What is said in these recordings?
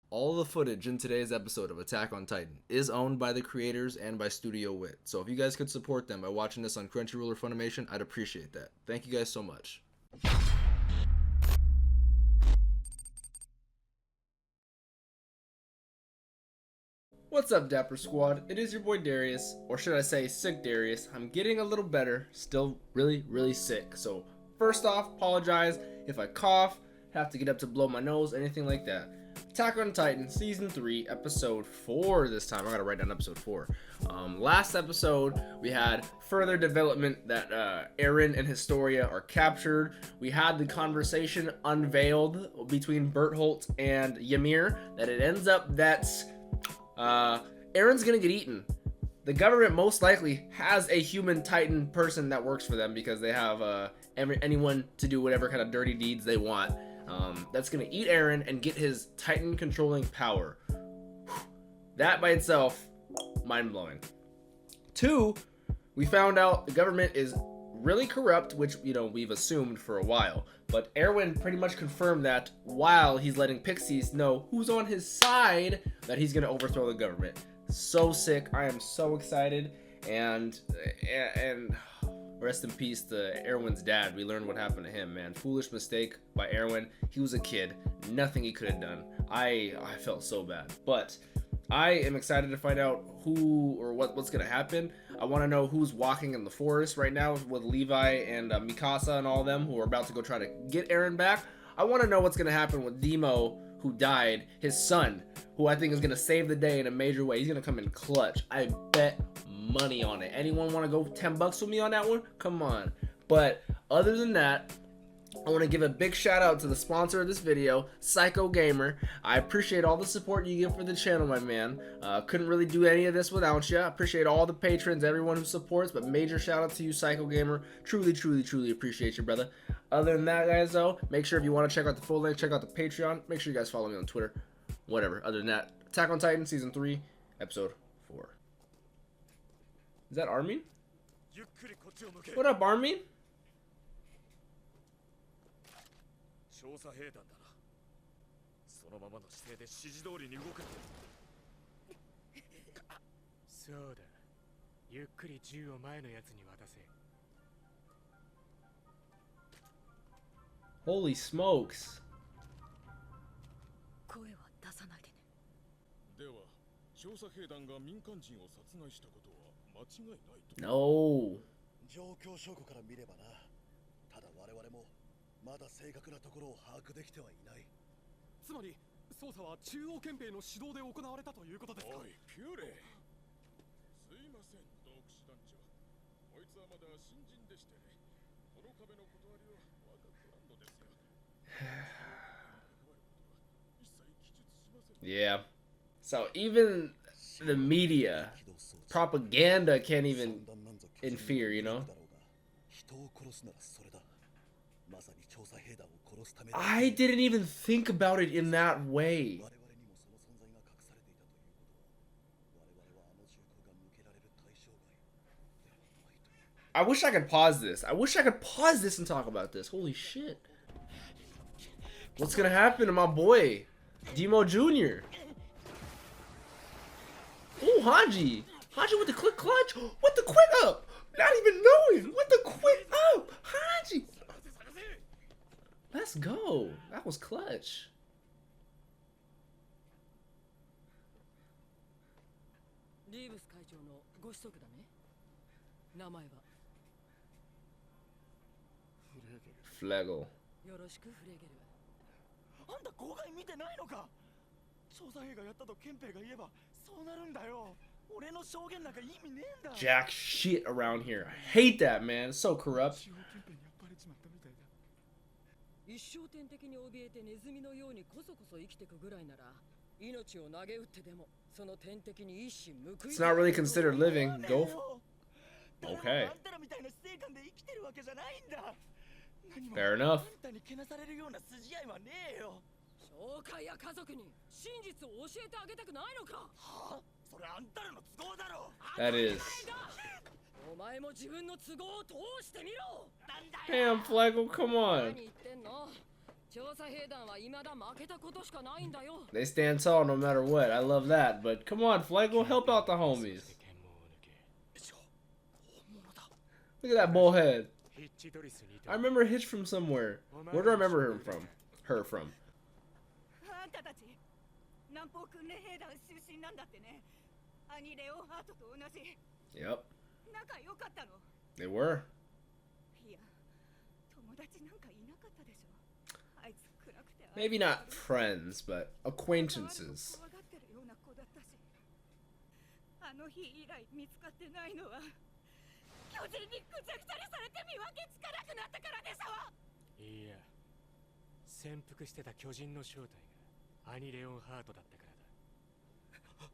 All the footage in today's episode of Attack on Titan is owned by the creators and by Studio Wit. So if you guys could support them by watching this on Crunchyroll or Funimation, I'd appreciate that. Thank you guys so much. What's up, Dapper Squad? It is your boy Darius, or should I say Sick Darius. I'm getting a little better, still really sick. So first off, apologize if I cough, have to get up to blow my nose, anything like that. Attack on Titan Season 3, Episode 4 this time. I gotta write down Episode 4. Last episode, we had further development that Eren and Historia are captured. We had the conversation unveiled between Bertholdt and Ymir that it ends up that Eren's gonna get eaten. The government most likely has a human Titan person that works for them because they have anyone to do whatever kind of dirty deeds they want. That's gonna eat Eren and get his Titan controlling power. That by itself, mind-blowing. 2, we found out the government is really corrupt, which, you know, we've assumed for a while. But Erwin pretty much confirmed that while he's letting Pixies know who's on his side, that he's gonna overthrow the government. So sick. I am so excited. And rest in peace to Erwin's dad. We learned what happened to him, man. Foolish mistake by Erwin. He was a kid. Nothing he could have done. I felt so bad. But I am excited to find out who or what's going to happen. I want to know who's walking in the forest right now with Levi and Mikasa and all of them who are about to go try to get Eren back. I want to know what's going to happen with Demo, who died, his son, who I think is going to save the day in a major way. He's going to come in clutch. I bet money on it. Anyone want to go $10 with me on that one? Come on. But other than that, I want to give a big shout out to the sponsor of this video, Psycho Gamer. I appreciate all the support you give for the channel, my man. Couldn't really do any of this without you. I appreciate all the patrons, everyone who supports, but major shout out to you, Psycho Gamer. Truly appreciate you, brother. Other than that, guys, though, make sure if you want to check out the full length, check out the Patreon. Make sure you guys follow me on Twitter. Whatever. Other than that, Attack on Titan Season 3, Episode 4. Is that Armin? What up, Armin? 調査兵団だな。そのままの姿勢で指示通りに動く。そうだ。ゆっくり銃を前のやつに渡せ。Holy smokes. 声は出さないでね。では、調査兵団が民間人を殺害したことは間違いないと。No. 状況証拠から見ればな。ただ我々もまだ正確なところを把握できてはいない。つまり捜査は中央憲兵の指導で行われたということですか。おい、ピューレ。すいません、同騎士団長。こいつはまだ新人でしてね。この壁の断りを分かってらんのですよ。Yeah. So even the media, propaganda can't even interfere, you know? I didn't even think about it in that way. I wish I could pause this. I wish I could pause this and talk about this. Holy shit. What's gonna happen to my boy, Demo Jr.? Oh, Hanji. Hanji with the quick clutch. With the quick up. Not even knowing. With the quick up. Hanji. Let's go. That was clutch. リーブス会長のご子息だね。名前は Flugel. よろしくフレゲル。あんた公害見てないのか。調査兵がやったと憲兵が言えばそうなるんだよ。俺の証言なんか意味ねえんだ。 Jack shit around here. I hate that, man. It's so corrupt. 中央憲兵にやっぱりちまったみたいだ。一生天敵に怯えてネズミのようにこそこそ生きてくぐらいなら命を投げ打ってでもその天敵に一矢報い。 It's not really considered living. Go. Okay. あんたらみたいな死生観で生きてるわけじゃないんだ。 Fair enough. あんたにけなされるような筋合いはねえよ。紹介や家族に真実を教えてあげたくないのか。はあ、それあんたらの都合だろ。 That is. お前も自分の都合を通してみろ。 Damn, Flagel, come on. 何言ってんの。調査兵団は未だ負けたことしかないんだよ。 They stand tall no matter what. I love that. But come on, Flugel, help out the homies. Look at that bullhead. I remember Hitch from somewhere. Where do I remember her from? Her from. あんたたち南方訓練兵団出身なんだってね。兄レオンハートと同じ。 Yep, 仲良かったの。 they were. いや、友達なんかいなかったでしょ。あいつ暗くて。 Maybe not friends, but acquaintances. 怖がってるような子だったし。あの日以来見つかってないのは巨人にぐちゃぐちゃにされて見分けつかなくなったからでしょ。いや、潜伏してた巨人の正体が兄レオンハートだったからだ。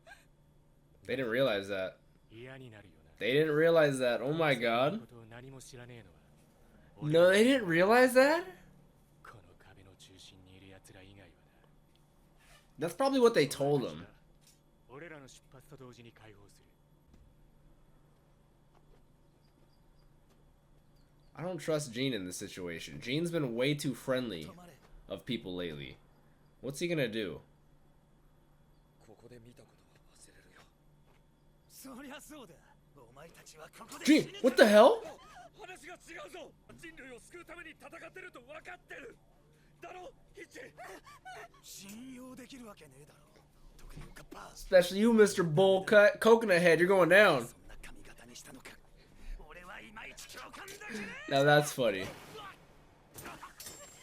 They didn't realize that. 嫌になるよな。 They didn't realize that. Oh my god. ことを何も知らねえのは No, they didn't realize that? この壁の中心にいる奴ら以外はな。 That's probably what they told him. 俺らの出発と同時に解放する。 I don't trust Gene in this situation. Gene's been way too friendly of people lately. What's he gonna do? ここで見たことは忘れるよ。そりゃそうだ。お前たちはここで Gene, what the hell? 話が違うぞ。人類を救うために戦ってると分かってるだろ、ヒッチ。信用できるわけねえだろ。特にカッパー。 Especially you, Mr. Bowl Cut Coconut Head. You're going down. そんな髪型にしたのか。俺はいまいち共感だぜ。 Now that's funny.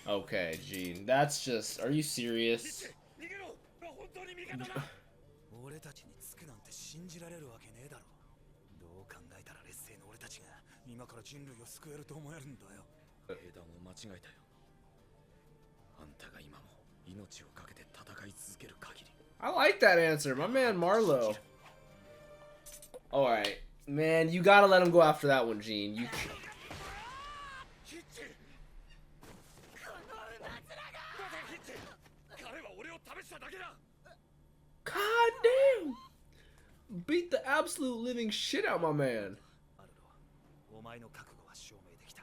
Okay, Gene. That's just. Are you serious? 逃げろ。本当に味方だ。俺たちにつくなんて信じられるわけねえだろ。どう考えたら劣勢の俺たちが今から人類を救えると思えるんだよ。兵団を間違えたよ。あんたが今も命をかけて戦い続ける限り。 I like that answer. My man Marlo. Alright. Man, you gotta let him go after that one, Gene. You. ヒッチ。この馬面が。ヒッチ。彼は俺を試しただけだ。 God damn! Beat the absolute living shit out my man. アルロ、お前の覚悟は証明できた。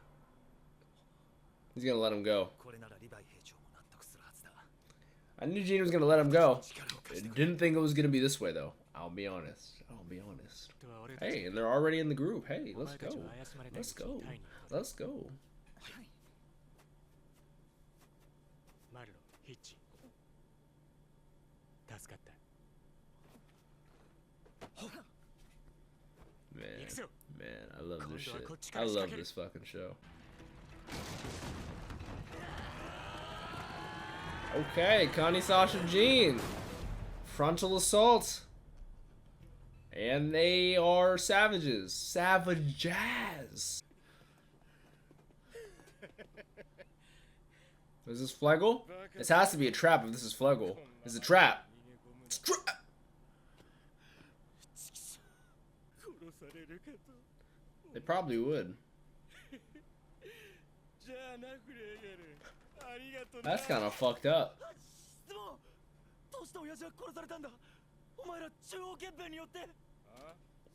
He's gonna let him go. これならリヴァイ兵長も納得するはずだ。 I knew Gene was gonna let him go. I didn't think it was gonna be this way, though. I'll be honest. I'll be honest. Hey, and they're already in the group. Hey, let's go. Let's go. Let's go. マルロ、ヒッチ。助かった。 Man, I love this shit. I love this fucking show. Okay, Connie, Sasha, Gene. Frontal assault. And they are savages. Savages. Is this Flugel? This has to be a trap if this is Flugel. It's a trap. It's a trap. They probably would. That's kind of fucked up. どうして親父は殺されたんだ。お前ら中央憲兵によって。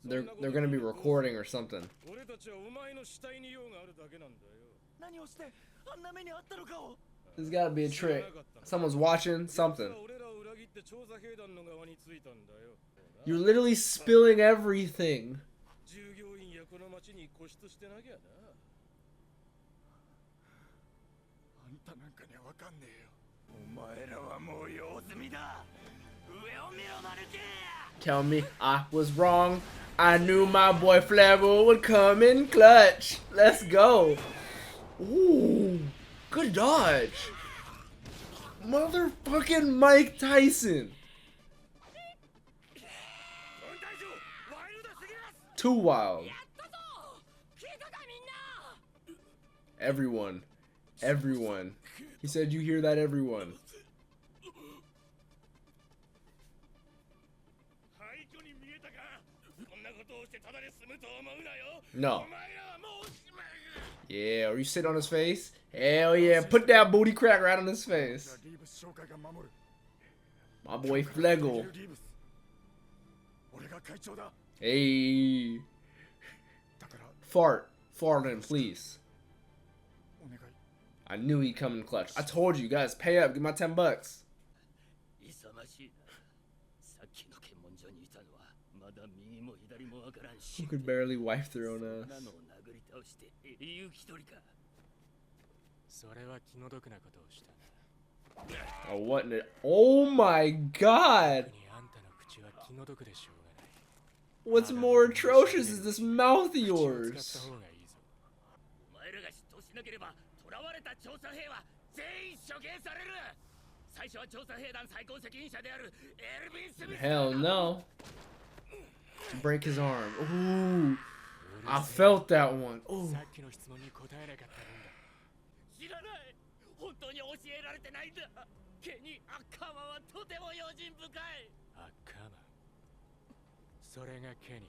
They're gonna be recording or something. 俺たちはお前の死体に用があるだけなんだよ。何をしてあんな目にあったのかを。 There's gotta be a trick. Someone's watching something. 俺らを裏切って調査兵団の側についたんだよ。 You're literally spilling everything. 従業員やこの町に固執してなきゃな。あんたなんかにはわかんねえよ。お前らはもう用済みだ。上を見ろマルケ。 Tell me I was wrong. I knew my boy Flugel would come in clutch. Let's go. Ooh, good dodge. Motherfucking Mike Tyson. Too wild. Everyone. Everyone. He said you hear that, everyone. No. Yeah, or you sit on his face? Hell yeah, put that booty crack right on his face. My boy Flugel. Hey. Fart. Fart in, please. I knew he'd come in clutch. I told you guys, pay up, give my $10. 勇ましいな。さっきの検問所にいたのはまだ右も左もわからん Who could barely wipe their own そん ass. なのを殴り倒して英雄一人か。それは気の毒なことをしたな。 Oh, what in it? Oh my god! 特にあんたの口は気の毒でしょうがない。 What's more atrocious is this mouth of 口を使 yours. った方がいいぞ。お前らが出頭しなければ囚われた調査兵は全員処刑される。最初は調査兵団最高責任者であるエルヴィン・スミス。 Hell no. Break his arm. Ooh. I felt that one. Ooh. さっきの質問に答えなかったもんだ。知らない。本当に教えられてないんだ。ケニー・アッカーマンはとても用心深い。アッカーマン。それがケニ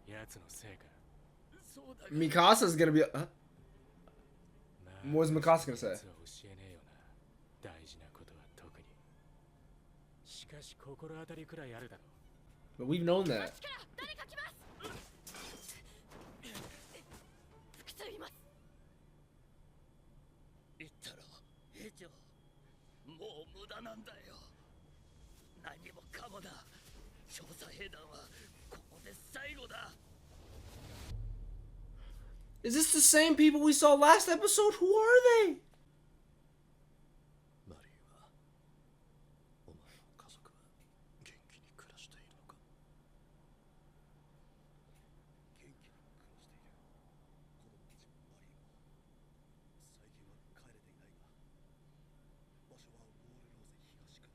ー、奴のせいか。そうだが Mikasa's gonna be. まあ What is Mikasa gonna say? 実は教えねえよな。大事なことは特に。しかし心当たりくらいあるだろう。 But we've known that. 誰か来ます。複数います。言ったろ、兵長。もう無駄なんだよ。何もかもだ。調査兵団はここで最後だ。 Is this the same people we saw last episode? Who are they? マリーはお前の家族は元気に暮らしているのか。元気に暮らしている。子供たちもマリーも最近は帰れていないが、場所はウォールローゼ東区。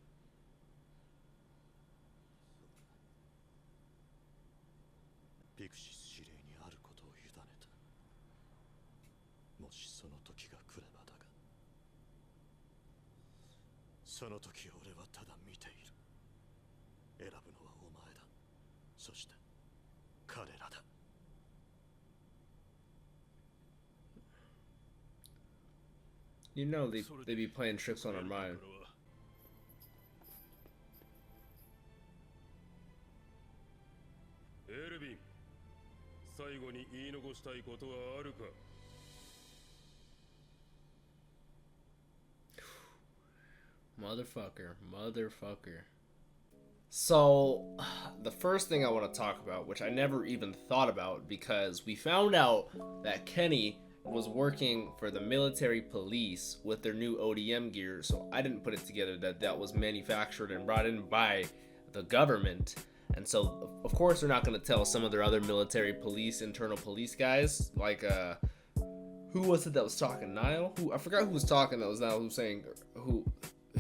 そうだ。ピクシス司令にあることを委ねた。もしその時が来ればだが、その時俺はただ見ている。選ぶのはお前だ。そして彼らだ。 You know they be playing tricks on our mind. エルヴィン、最後に言い残したいことはあるか。 Motherfucker. So, the first thing I want to talk about, which I never even thought about, because we found out that Kenny was working for the military police with their new ODM gear, so I didn't put it together that that was manufactured and brought in by the government. And so, of course, they're not going to tell some of their other military police, internal police guys, like, who was it that was talking? Niall? I forgot who was talking. That was Niall who was saying,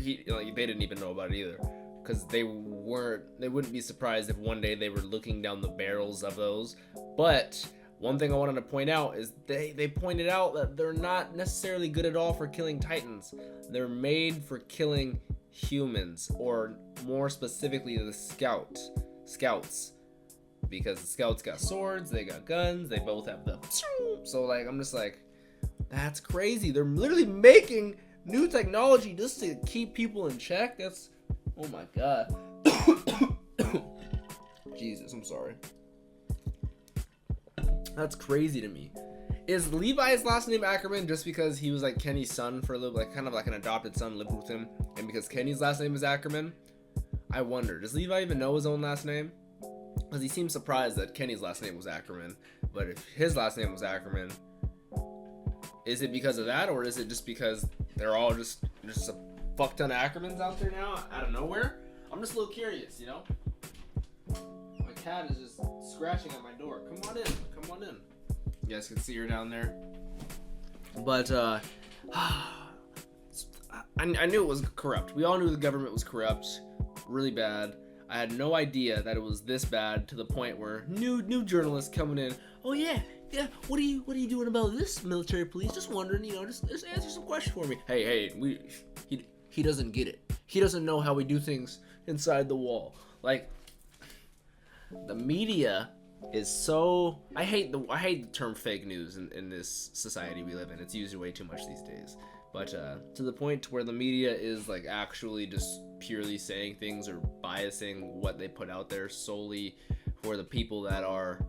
they didn't even know about it either, because they wouldn't be surprised if one day they were looking down the barrels of those. But one thing I wanted to point out is they pointed out that they're not necessarily good at all for killing Titans. They're made for killing humans, or more specifically the scouts, because the scouts got swords, they got guns, they both have the, so like I'm just like, that's crazy. They're literally making new technology just to keep people in check. That's, oh my god. Jesus, I'm sorry. That's crazy to me. Is Levi's last name Ackerman just because he was like Kenny's son for a little, like kind of like an adopted son, lived with him, and because Kenny's last name is Ackerman? I wonder, does Levi even know his own last name? Because he seems surprised that Kenny's last name was Ackerman, but if his last name was Ackerman, is it because of that, or is it just because they're all just a fuck ton of Ackermans out there now out of nowhere? I'm just a little curious, you know? My cat is just scratching at my door. Come on in. Come on in. You guys can see her down there. But, I knew it was corrupt. We all knew the government was corrupt. Really bad. I had no idea that it was this bad, to the point where new journalists coming in. Oh yeah, what are you doing about this, military police? Just wondering, you know, just answer some questions for me. Hey, he doesn't get it. He doesn't know how we do things inside the wall. Like, the media is so, I hate the term fake news in this society we live in. It's used way too much these days. But to the point where the media is like actually just purely saying things or biasing what they put out there solely for the people that are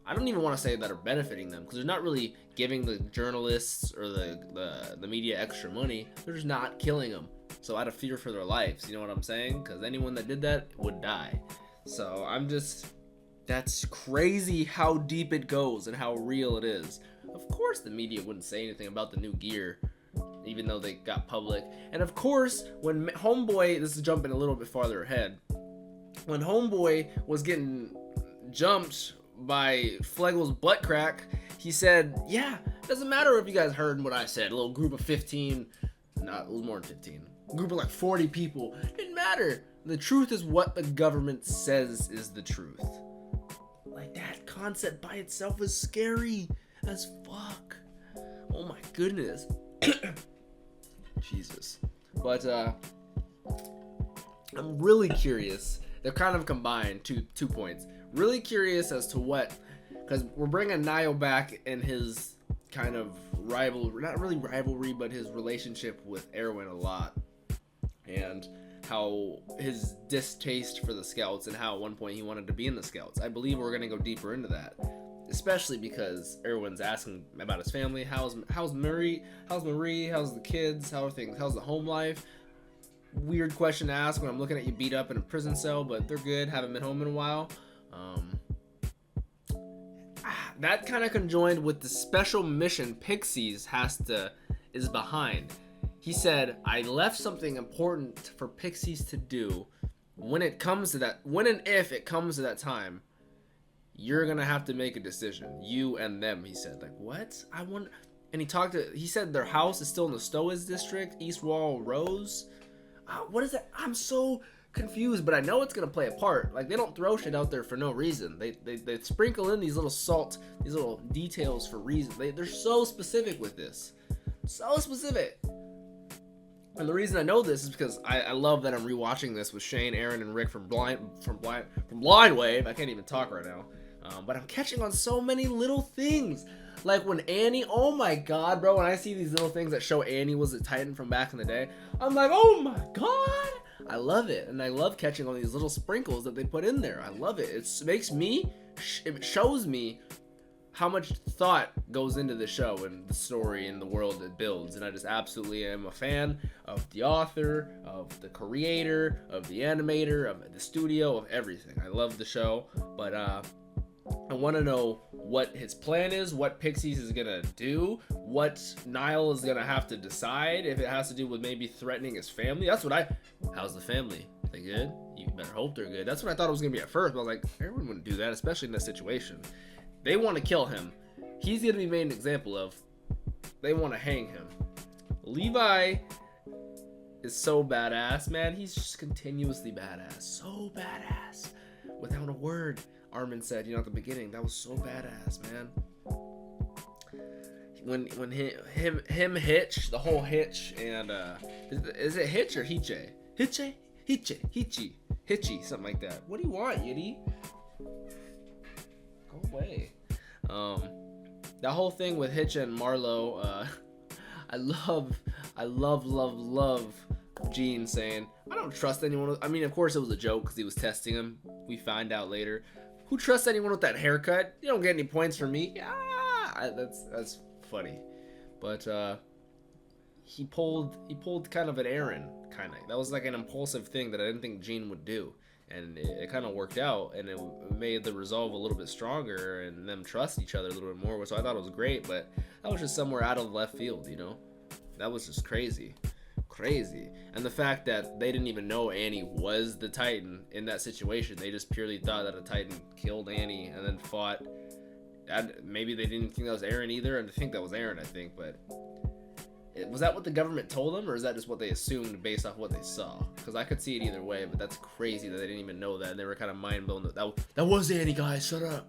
I don't even want to say that are benefiting them, because they're not really giving the journalists or the media extra money. They're just not killing them. So out of fear for their lives, you know what I'm saying? Because anyone that did that would die. So that's crazy how deep it goes and how real it is. Of course the media wouldn't say anything about the new gear, even though they got public. And of course, when Homeboy, this is jumping a little bit farther ahead, when Homeboy was getting jumped by Flegel's butt crack, he said, yeah, doesn't matter if you guys heard what I said. A little group of 15, not a little more than 15, a group of like 40 people, didn't matter. The truth is what the government says is the truth. Like, that concept by itself is scary as fuck. Oh my goodness. Jesus. But I'm really curious. They're kind of combined, two points. Really curious as to what, because we're bringing Niall back in his kind of not really rivalry, but his relationship with Erwin a lot, and how his distaste for the Scouts, and how at one point he wanted to be in the Scouts. I believe we're gonna go deeper into that, especially because Erwin's asking about his family. How's Marie? How's the kids? How are things? How's the home life? Weird question to ask when I'm looking at you beat up in a prison cell, but they're good. Haven't been home in a while. That kind of conjoined with the special mission Pixies is behind. He said, I left something important for Pixies to do. When and if it comes to that time, you're gonna have to make a decision. You and them, he said. Like, what? And he said their house is still in the Stoas district, East Wall Rose. What is that? I'm so confused, but I know it's gonna play a part. Like, they don't throw shit out there for no reason. They sprinkle in these little details for reason. They're so specific with this. So specific. And the reason I know this is because I love that I'm rewatching this with Shane, Aaron, and Rick from Blind Wave. I can't even talk right now. But I'm catching on so many little things. Like when Annie, oh my god, bro, when I see these little things that show Annie was a Titan from back in the day, I'm like, oh my god! I love it. And I love catching on these little sprinkles that they put in there. I love it. It shows me how much thought goes into the show and the story and the world it builds. And I just absolutely am a fan of the author, of the creator, of the animator, of the studio, of everything. I love the show, but I want to know what his plan is, what Pixies is going to do, what Niall is going to have to decide, if it has to do with maybe threatening his family. How's the family? They good? You better hope they're good. That's what I thought it was going to be at first, but I was like, everyone wouldn't do that, especially in this situation. They want to kill him. He's going to be made an example of. They want to hang him. Levi is so badass, man. He's just continuously badass. So badass. Without a word. Armin said, at the beginning, that was so badass, man. When him Hitch, the whole Hitch, and is it Hitch or Hiche? Hitchy, something like that. What do you want, Yiddy? Go away. That whole thing with Hitch and Marlowe, I love Gene saying, I don't trust anyone. I mean, of course it was a joke because he was testing him. We find out later. Who trusts anyone with that haircut? You don't get any points from me. That's funny. But he pulled kind of an Aaron, that was like an impulsive thing that I didn't think Gene would do, and it kind of worked out, and it made the resolve a little bit stronger and them trust each other a little bit more, so I thought it was great. But that was just somewhere out of left field, that was just crazy. And the fact that they didn't even know Annie was the Titan in that situation, they just purely thought that a Titan killed Annie and then fought. Maybe they didn't think that was Aaron either, and I think that was Aaron, but was that what the government told them, or is that just what they assumed based off what they saw? Because I could see it either way, but that's crazy that they didn't even know that, and they were kind of mind blown that was Annie, guys, shut up.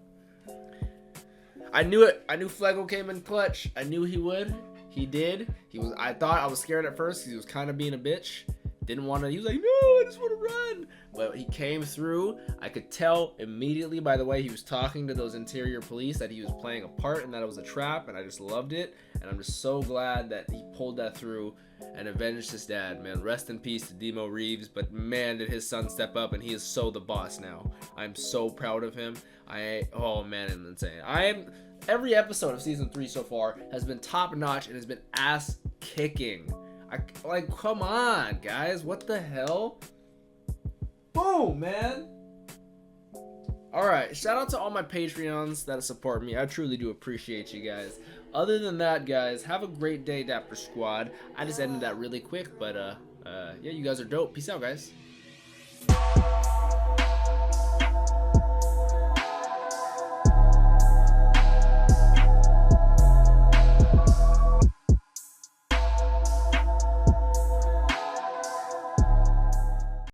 I knew it. I knew Flugel came in clutch. I knew he would. He did. I thought I was scared at first because he was kind of being a bitch. Didn't want to. He was like, no, I just want to run. Well, he came through. I could tell immediately by the way he was talking to those interior police that he was playing a part and that it was a trap, and I just loved it. And I'm just so glad that he pulled that through and avenged his dad, man. Rest in peace to Demo Reeves, but man, did his son step up, and he is so the boss now. I'm so proud of him. Oh man, it's insane. Every episode of season 3 so far has been top notch and has been ass kicking. Like, come on, guys, what the hell? Boom, man. Alright, shout out to all my Patreons that support me. I truly do appreciate you guys. Other than that, guys, have a great day, Dapper Squad. I just ended that really quick, but yeah, you guys are dope. Peace out, guys.